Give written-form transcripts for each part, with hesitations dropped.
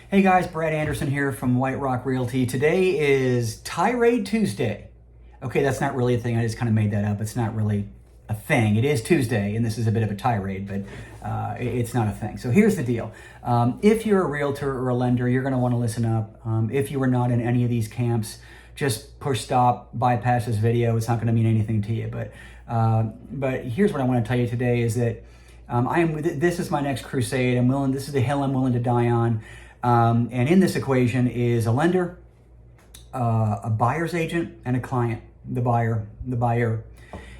Hey guys, Brad Anderson here from White Rock Realty. Today is Tirade Tuesday. Okay, that's not really a thing. I just kind of made that up. It's not really a thing. It is Tuesday, and this is a bit of a tirade, but it's not a thing. So here's the deal. If you're a realtor or a lender, you're going to want to listen up. If you are not in any of these camps, just push stop, bypass this video. It's not going to mean anything to you. But here's what I want to tell you today is that this is my next crusade. This is the hill I'm willing to die on. And in this equation is a lender, a buyer's agent, and a client, the buyer.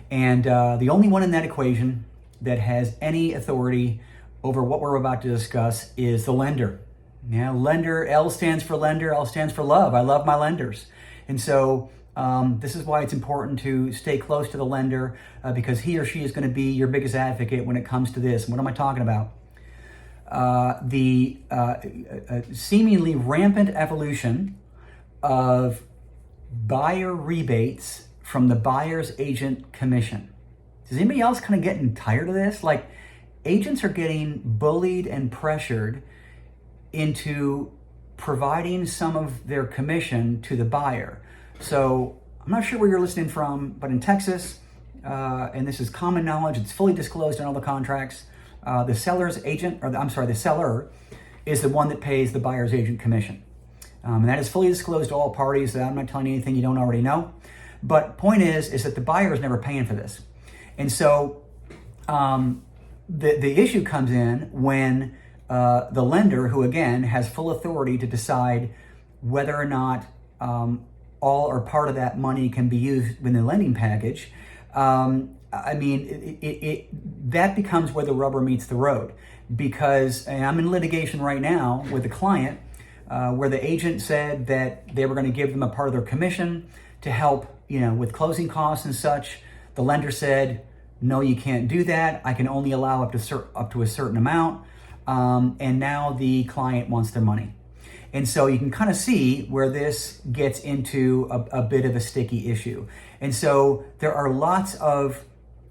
And the only one in that equation that has any authority over what we're about to discuss is the lender. Yeah, lender, L stands for lender, L stands for love. I love my lenders. And so this is why it's important to stay close to the lender because he or she is going to be your biggest advocate when it comes to this. And what am I talking about? The seemingly rampant evolution of buyer rebates from the buyer's agent commission. Is anybody else kind of getting tired of this? Like, agents are getting bullied and pressured into providing some of their commission to the buyer. So I'm not sure where you're listening from, but in Texas, and this is common knowledge, it's fully disclosed in all the contracts, the seller is the one that pays the buyer's agent commission. And that is fully disclosed to all parties. I'm not telling you anything you don't already know. But point is that the buyer is never paying for this. And so the issue comes in when the lender, who again has full authority to decide whether or not all or part of that money can be used in the lending package, that becomes where the rubber meets the road. Because, and I'm in litigation right now with a client where the agent said that they were going to give them a part of their commission to help, with closing costs and such. The lender said, no, you can't do that. I can only allow up to a certain amount. And now the client wants their money. And so you can kind of see where this gets into a bit of a sticky issue. And so there are lots of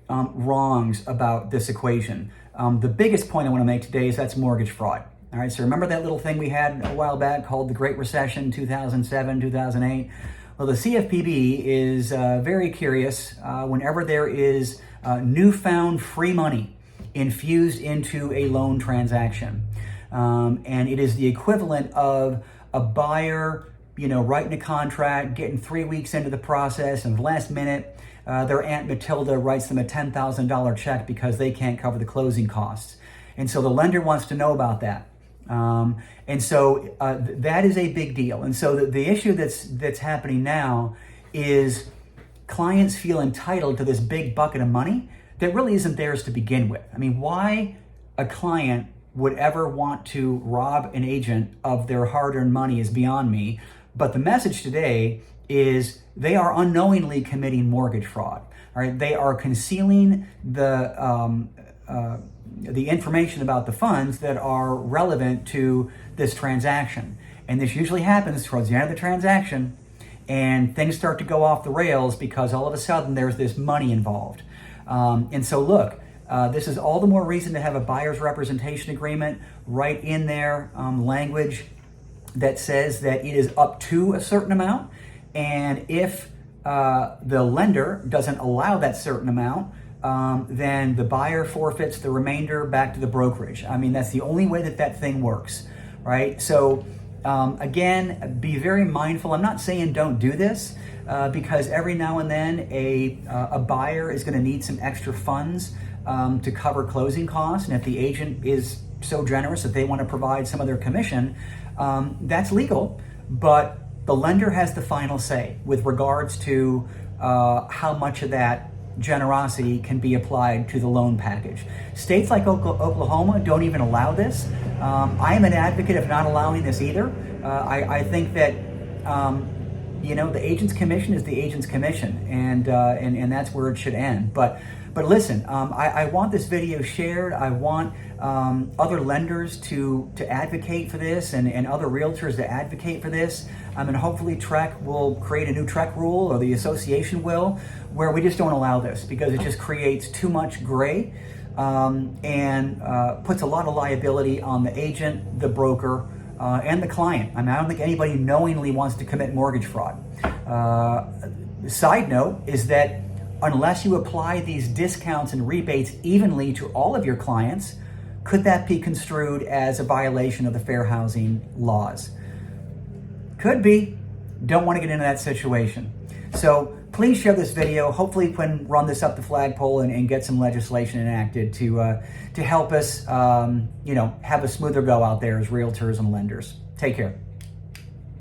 wrongs about this equation. The biggest point I want to make today is that's mortgage fraud. All right, so remember that little thing we had a while back called the Great Recession, 2007, 2008? Well, the CFPB is very curious whenever there is newfound free money infused into a loan transaction. And it is the equivalent of a buyer, writing a contract, getting 3 weeks into the process, and last minute, their Aunt Matilda writes them a $10,000 check because they can't cover the closing costs. And so the lender wants to know about that. And so that is a big deal. And so the issue that's happening now is clients feel entitled to this big bucket of money that really isn't theirs to begin with. I mean, why a client would ever want to rob an agent of their hard-earned money is beyond me. But the message today is they are unknowingly committing mortgage fraud. All right, they are concealing the information about the funds that are relevant to this transaction. And this usually happens towards the end of the transaction, and things start to go off the rails because all of a sudden there's this money involved. And so look, this is all the more reason to have a buyer's representation agreement right in there, language that says that it is up to a certain amount. And if the lender doesn't allow that certain amount, then the buyer forfeits the remainder back to the brokerage. I mean, that's the only way that thing works, right? So again, be very mindful. I'm not saying don't do this because every now and then a buyer is going to need some extra funds to cover closing costs. And if the agent is so generous that they want to provide some of their commission, that's legal. But the lender has the final say with regards to how much of that generosity can be applied to the loan package. States like Oklahoma don't even allow this. I am an advocate of not allowing this either. I think that the agent's commission is the agent's commission, and that's where it should end. But listen, I want this video shared. I want other lenders to advocate for this and other realtors to advocate for this. And hopefully TREC will create a new TREC rule, or the association will, where we just don't allow this because it just creates too much gray and puts a lot of liability on the agent, the broker, and the client. I mean, I don't think anybody knowingly wants to commit mortgage fraud. Side note is that unless you apply these discounts and rebates evenly to all of your clients, could that be construed as a violation of the fair housing laws? Could be. Don't want to get into that situation. So please share this video. Hopefully we can run this up the flagpole and get some legislation enacted to help us have a smoother go out there as realtors and lenders. Take care.